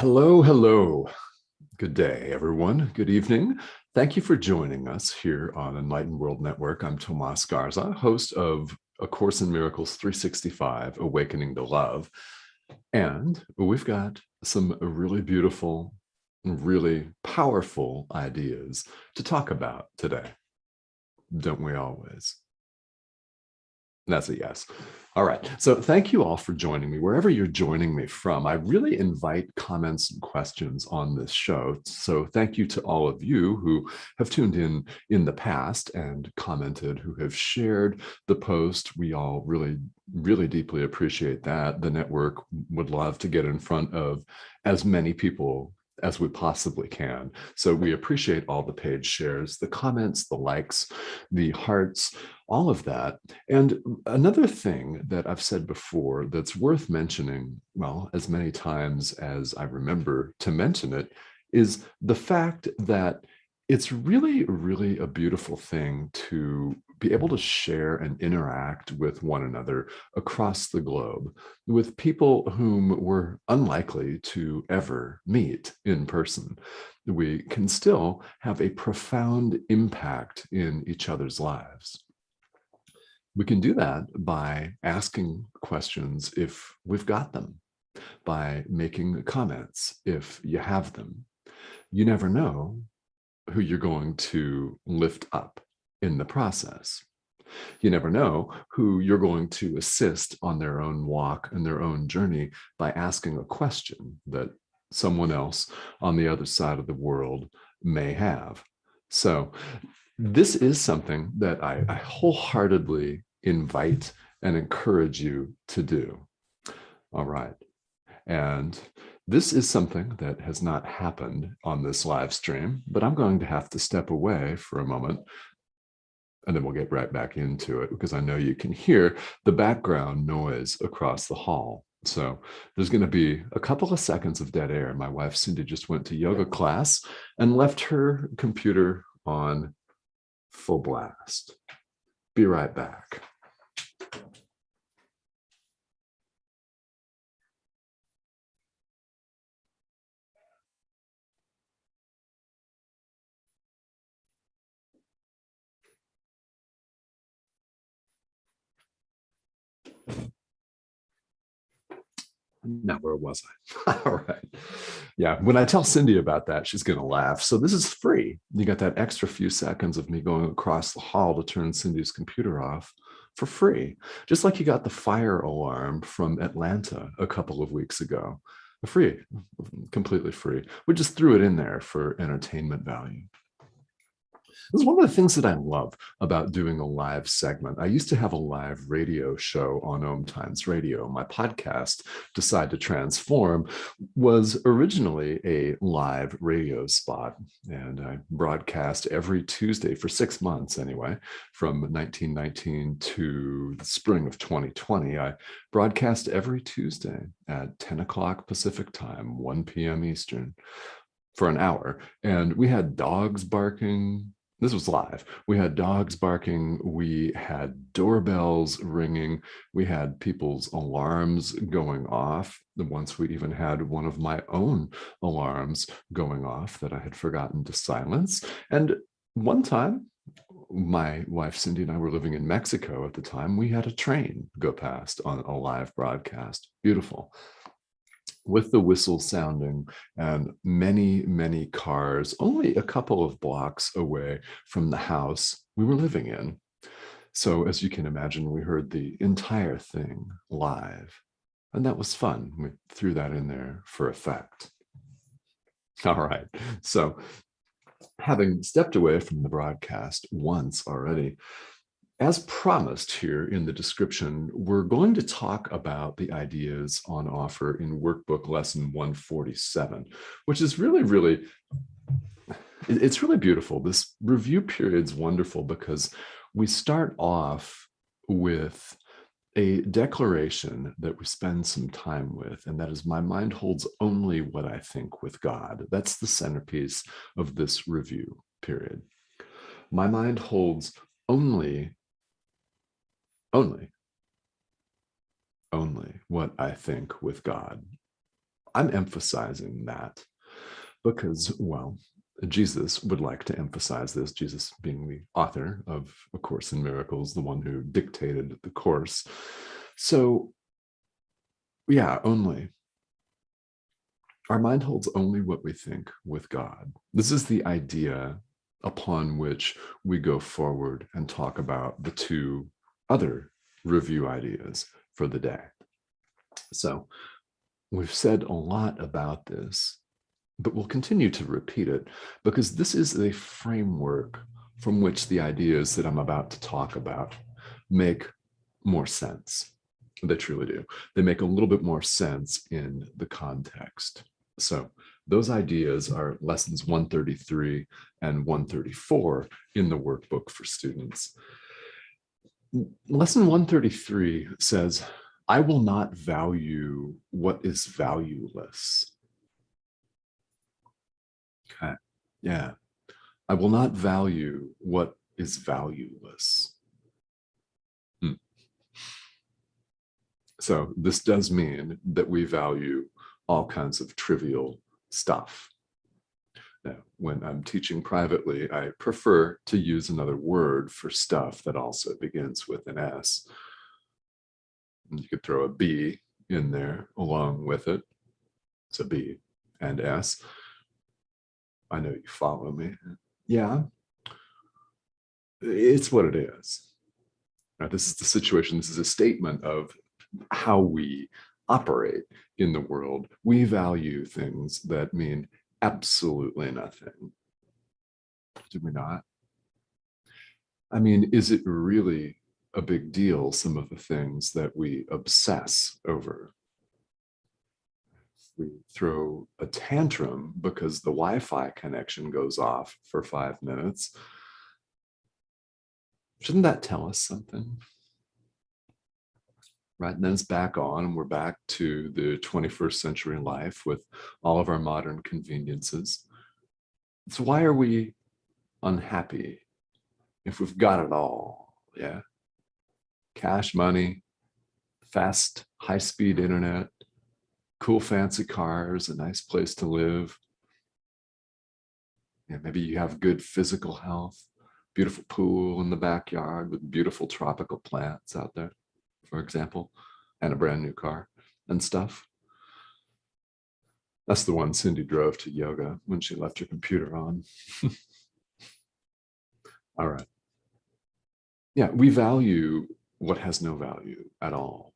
Hello, hello. Good day, everyone. Good evening. Thank you for joining us here on Enlightened World Network. I'm Tomás Garza, host of A Course in Miracles 365, Awakening to Love. And we've got some really beautiful, really powerful ideas to talk about today. Don't we always? That's a yes. All right. So thank you all for joining me, wherever you're joining me from. I really invite comments and questions on this show. So thank you to all of you who have tuned in the past and commented, who have shared the post. We all really, really deeply appreciate that. The network would love to get in front of as many people as we possibly can. So we appreciate all the page shares, the comments, the likes, the hearts, all of that. And another thing that I've said before that's worth mentioning, well, as many times as I remember to mention it, is the fact that it's really, really a beautiful thing to be able to share and interact with one another across the globe with people whom we're unlikely to ever meet in person. We can still have a profound impact in each other's lives. We can do that by asking questions if we've got them, by making comments if you have them. You never know who you're going to lift up in the process. You never know who you're going to assist on their own walk and their own journey by asking a question that someone else on the other side of the world may have. So this is something that I wholeheartedly invite and encourage you to do. All right. And this is something that has not happened on this live stream, but I'm going to have to step away for a moment and then we'll get right back into it because I know you can hear the background noise across the hall. So there's going to be a couple of seconds of dead air. My wife, Cindy, just went to yoga class and left her computer on full blast. Be right back. Now, where was I? All right. Yeah, when I tell Cindy about that, she's going to laugh. So this is free. You got that extra few seconds of me going across the hall to turn Cindy's computer off for free. Just like you got the fire alarm from Atlanta a couple of weeks ago. Free, completely free. We just threw it in there for entertainment value. This is one of the things that I love about doing a live segment. I used to have a live radio show on Om Times Radio. My podcast, Decide to Transform, was originally a live radio spot. And I broadcast every Tuesday for 6 months anyway, from 1919 to the spring of 2020. I broadcast every Tuesday at 10 o'clock Pacific time, 1 p.m. Eastern, for an hour. And we had dogs barking. This was live. We had dogs barking. We had doorbells ringing. We had people's alarms going off. Once we even had one of my own alarms going off that I had forgotten to silence. And one time, my wife, Cindy, and I were living in Mexico at the time. We had a train go past on a live broadcast. Beautiful. With the whistle sounding and many, many cars, only a couple of blocks away from the house we were living in. So as you can imagine, we heard the entire thing live. And that was fun. We threw that in there for effect. All right. So having stepped away from the broadcast once already, as promised here in the description, we're going to talk about the ideas on offer in Workbook Lesson 147, which is really, really, it's really beautiful. This review period's wonderful because we start off with a declaration that we spend some time with, and that is, my mind holds only what I think with God. That's the centerpiece of this review period. My mind holds only what I think with God. I'm emphasizing that because, well, Jesus would like to emphasize this, Jesus being the author of A Course in Miracles, the one who dictated the course. So, yeah, only. Our mind holds only what we think with God. This is the idea upon which we go forward and talk about the two other review ideas for the day. So we've said a lot about this, but we'll continue to repeat it because this is a framework from which the ideas that I'm about to talk about make more sense. They truly do. They make a little bit more sense in the context. So those ideas are lessons 133 and 134 in the workbook for students. Lesson 133 says, I will not value what is valueless. Okay, yeah. I will not value what is valueless. So this does mean that we value all kinds of trivial stuff. Now, when I'm teaching privately, I prefer to use another word for stuff that also begins with an S. And you could throw a B in there along with it. It's a B and S. I know you follow me. Yeah, it's what it is. Now, this is the situation. This is a statement of how we operate in the world. We value things that mean absolutely nothing. Do we not? I mean, is it really a big deal, some of the things that we obsess over? We throw a tantrum because the Wi-Fi connection goes off for 5 minutes. Shouldn't that tell us something? Right, and then it's back on, and we're back to the 21st century life with all of our modern conveniences. So why are we unhappy if we've got it all? Yeah, cash, money, fast, high-speed internet, cool, fancy cars, a nice place to live. Yeah, maybe you have good physical health, beautiful pool in the backyard with beautiful tropical plants out there, for example, and a brand new car and stuff. That's the one Cindy drove to yoga when she left her computer on. All right. Yeah, we value what has no value at all.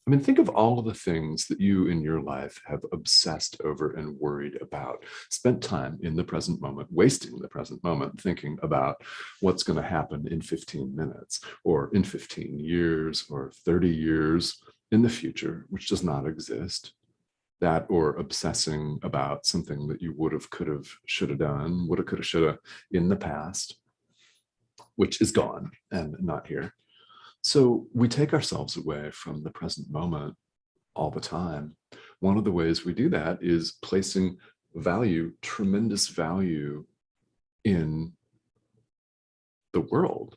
I mean, think of all of the things that you in your life have obsessed over and worried about, spent time in the present moment, wasting the present moment, thinking about what's going to happen in 15 minutes or in 15 years or 30 years in the future, which does not exist. That or obsessing about something that you would have, could have, should have done, would have, could have, should have in the past, which is gone and not here. So we take ourselves away from the present moment all the time. One of the ways we do that is placing value, tremendous value, in the world,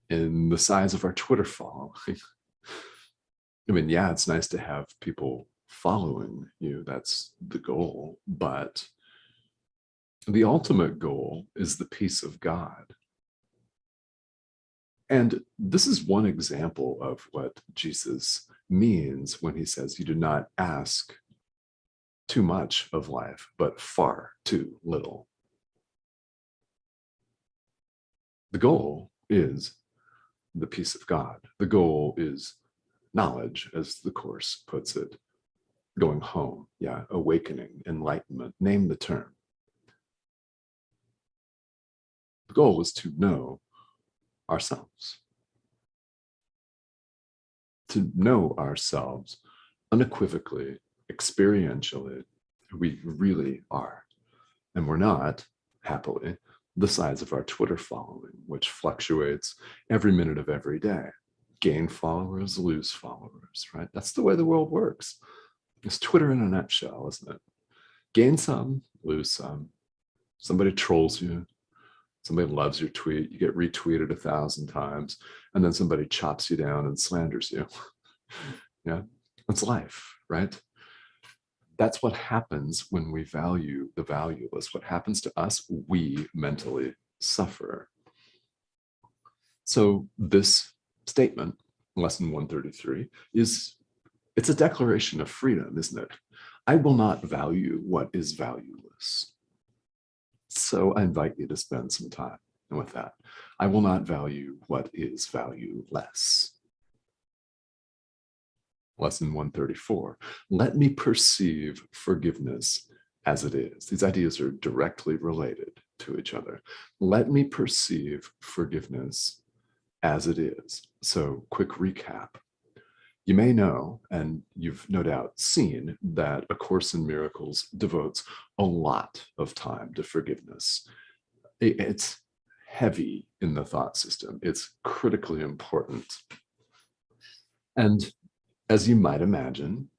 in the size of our Twitter following. I mean, yeah, it's nice to have people following you. That's the goal. But the ultimate goal is the peace of God. And this is one example of what Jesus means when he says, you do not ask too much of life, but far too little. The goal is the peace of God. The goal is knowledge, as the Course puts it, going home, yeah, awakening, enlightenment, name the term. The goal is to know ourselves, to know ourselves unequivocally, experientially, who we really are. And we're not, happily, the size of our Twitter following, which fluctuates every minute of every day. Gain followers, lose followers, right? That's the way the world works. It's Twitter in a nutshell, isn't it? Gain some, lose some. Somebody trolls you. Somebody loves your tweet. You get retweeted 1,000 times, and then somebody chops you down and slanders you. Yeah, it's life, right? That's what happens when we value the valueless. What happens to us, we mentally suffer. So this statement, lesson 133, it's a declaration of freedom, isn't it? I will not value what is valueless. So I invite you to spend some time with that. I will not value what is valueless. Lesson 134, let me perceive forgiveness as it is. These ideas are directly related to each other. Let me perceive forgiveness as it is. So, quick recap. You may know, and you've no doubt seen, that A Course in Miracles devotes a lot of time to forgiveness. It's heavy in the thought system. It's critically important. And as you might imagine,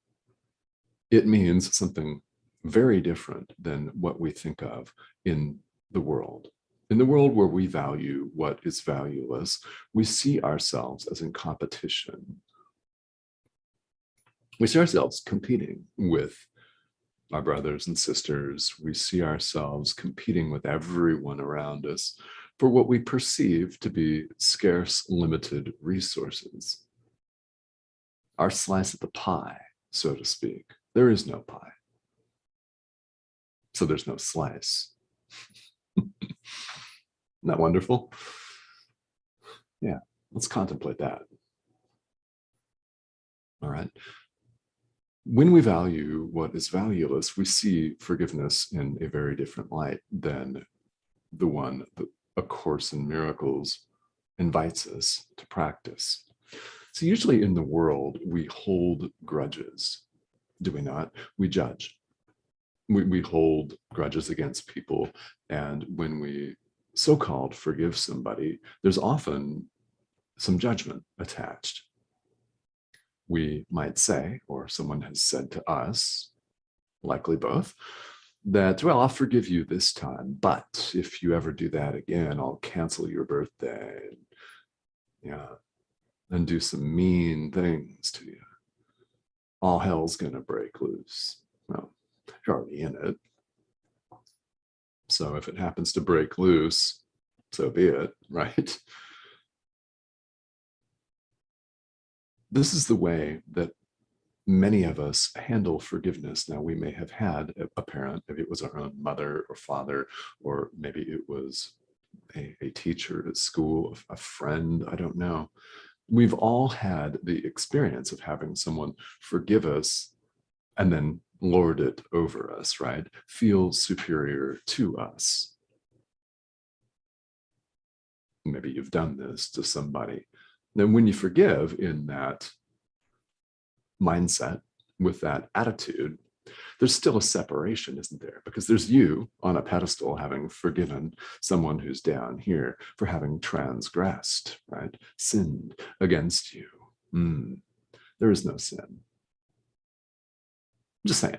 it means something very different than what we think of in the world. In the world where we value what is valueless, we see ourselves as in competition. We see ourselves competing with our brothers and sisters. We see ourselves competing with everyone around us for what we perceive to be scarce, limited resources. Our slice of the pie, so to speak. There is no pie. So there's no slice. Isn't that wonderful? Yeah, let's contemplate that. All right. When we value what is valueless, we see forgiveness in a very different light than the one that A Course in Miracles invites us to practice. So usually in the world, we hold grudges, do we not? We judge. We hold grudges against people. And when we so-called forgive somebody, there's often some judgment attached. We might say, or someone has said to us, likely both, that, well, I'll forgive you this time, but if you ever do that again, I'll cancel your birthday. Yeah, and do some mean things to you. All hell's gonna break loose. Well, you're already in it. So if it happens to break loose, so be it, right? This is the way that many of us handle forgiveness. Now, we may have had a parent, maybe it was our own mother or father, or maybe it was a teacher at school, a friend, I don't know. We've all had the experience of having someone forgive us and then lord it over us, right? Feel superior to us. Maybe you've done this to somebody. Then when you forgive in that mindset, with that attitude, there's still a separation, isn't there? Because there's you on a pedestal having forgiven someone who's down here for having transgressed, right? Sinned against you. There is no sin. I'm just saying.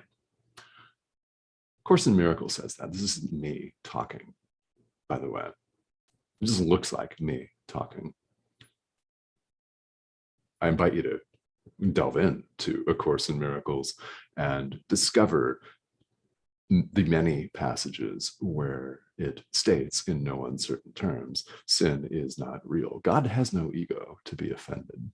Course in Miracles says that. This is me talking, by the way. It just looks like me talking. I invite you to delve into A Course in Miracles and discover the many passages where it states in no uncertain terms, sin is not real. God has no ego to be offended.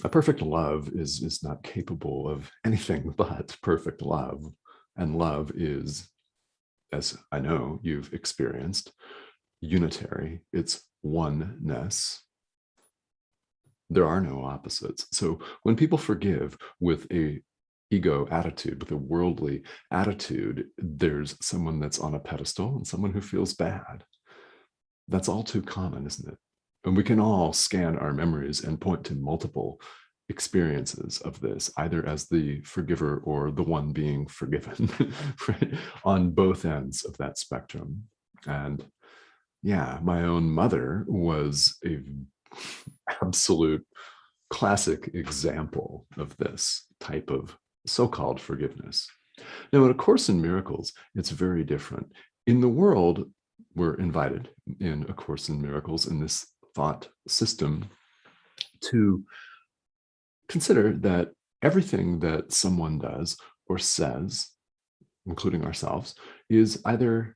A perfect love is not capable of anything but perfect love. And love is, as I know you've experienced, unitary. It's oneness. There are no opposites. So when people forgive with a ego attitude, with a worldly attitude, there's someone that's on a pedestal and someone who feels bad. That's all too common, isn't it? And we can all scan our memories and point to multiple experiences of this, either as the forgiver or the one being forgiven, right? On both ends of that spectrum. And yeah, my own mother was a absolute classic example of this type of so-called forgiveness. Now, in A Course in Miracles, it's very different. In the world, we're invited in A Course in Miracles in this thought system to consider that everything that someone does or says, including ourselves, is either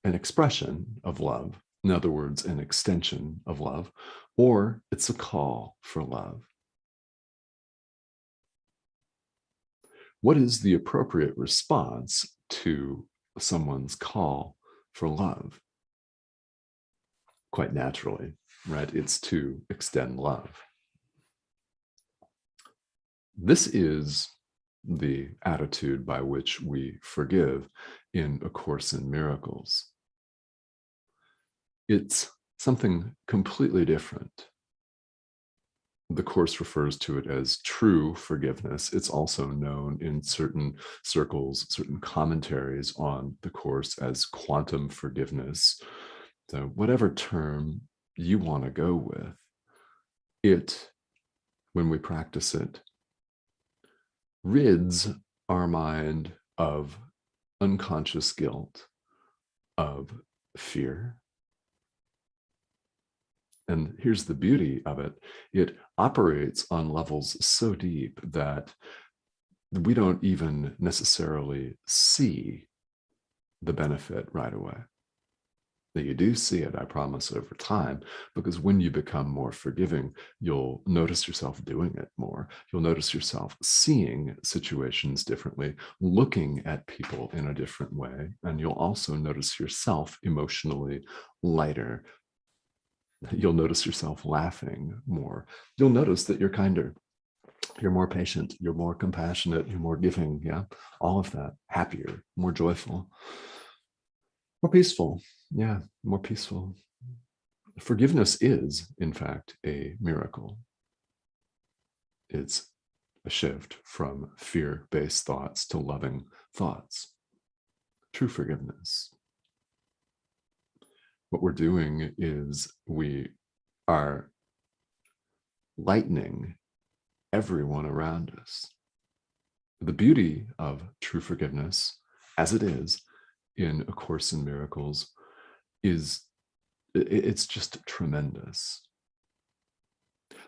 an expression of love, in other words, an extension of love, or it's a call for love. What is the appropriate response to someone's call for love? Quite naturally, right? It's to extend love. This is the attitude by which we forgive in A Course in Miracles. It's something completely different. The Course refers to it as true forgiveness. It's also known in certain circles, certain commentaries on the Course as quantum forgiveness. So whatever term you want to go with, it, when we practice it, rids our mind of unconscious guilt, of fear. And here's the beauty of it. It operates on levels so deep that we don't even necessarily see the benefit right away. That you do see it, I promise, over time, because when you become more forgiving, you'll notice yourself doing it more. You'll notice yourself seeing situations differently, looking at people in a different way, and you'll also notice yourself emotionally lighter. You'll notice yourself laughing more. You'll notice that you're kinder, you're more patient, you're more compassionate, you're more giving, yeah, all of that, happier, more joyful, more peaceful. Yeah, more peaceful. Forgiveness is, in fact, a miracle. It's a shift from fear-based thoughts to loving thoughts. True forgiveness. What we're doing is we are lightening everyone around us. The beauty of true forgiveness, as it is in A Course in Miracles, is it's just tremendous.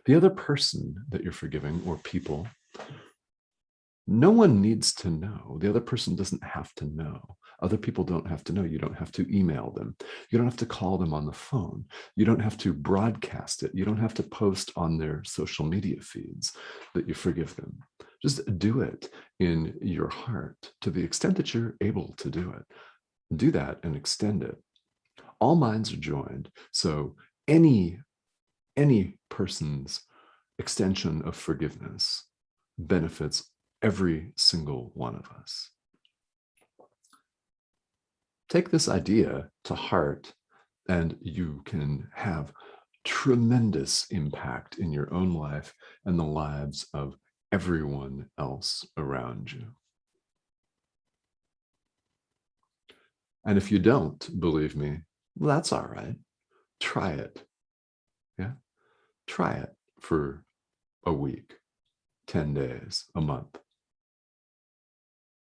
The other person that you're forgiving, or people, no one needs to know. The other person doesn't have to know. Other people don't have to know. You don't have to email them. You don't have to call them on the phone. You don't have to broadcast it. You don't have to post on their social media feeds that you forgive them. Just do it in your heart to the extent that you're able to do it. Do that and extend it. All minds are joined. So any person's extension of forgiveness benefits every single one of us. Take this idea to heart, and you can have tremendous impact in your own life and the lives of everyone else around you. And if you don't believe me, well, that's all right. Try it. Yeah. Try it for a week, 10 days, a month.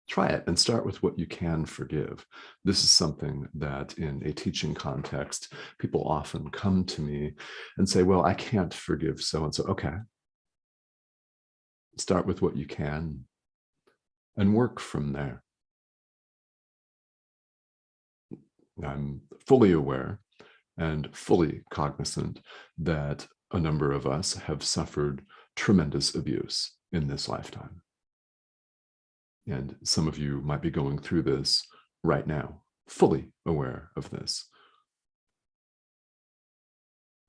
Try it and start with what you can forgive. This is something that in a teaching context, people often come to me and say, well, I can't forgive so-and-so. Okay. Start with what you can and work from there. I'm fully aware and fully cognizant that a number of us have suffered tremendous abuse in this lifetime. And some of you might be going through this right now, fully aware of this.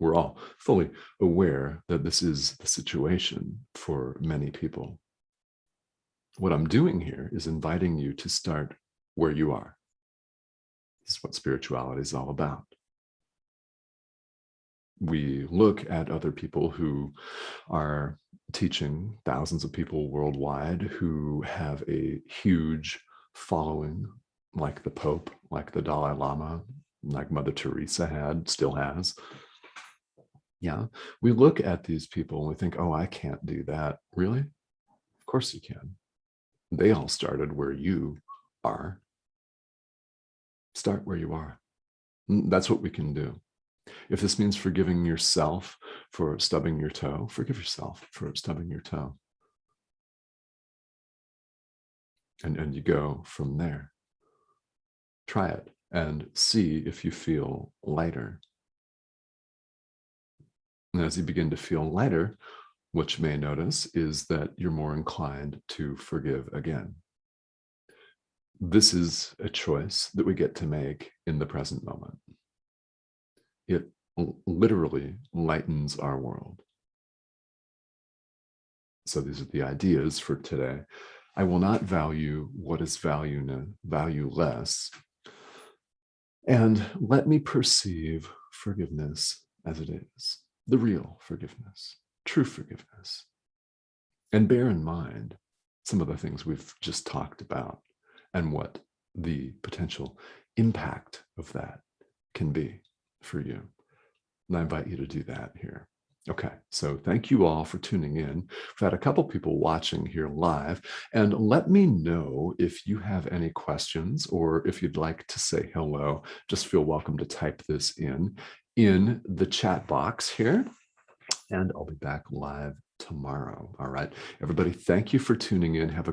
We're all fully aware that this is the situation for many people. What I'm doing here is inviting you to start where you are. This is what spirituality is all about. We look at other people who are teaching, thousands of people worldwide who have a huge following, like the Pope, like the Dalai Lama, like Mother Teresa had, still has. Yeah, we look at these people and we think, oh, I can't do that. Really? Of course you can. They all started where you are. Start where you are. That's what we can do. If this means forgiving yourself for stubbing your toe, forgive yourself for stubbing your toe. And you go from there. Try it and see if you feel lighter. And as you begin to feel lighter, what you may notice is that you're more inclined to forgive again. This is a choice that we get to make in the present moment. It literally lightens our world. So these are the ideas for today. I will not value what is valueless, and let me perceive forgiveness as it is, the real forgiveness, true forgiveness. And bear in mind some of the things we've just talked about and what the potential impact of that can be for you. And I invite you to do that here. Okay, so thank you all for tuning in. We've had a couple people watching here live, and let me know if you have any questions or if you'd like to say hello. Just feel welcome to type this in the chat box here, and I'll be back live tomorrow. All right, everybody, thank you for tuning in. Have a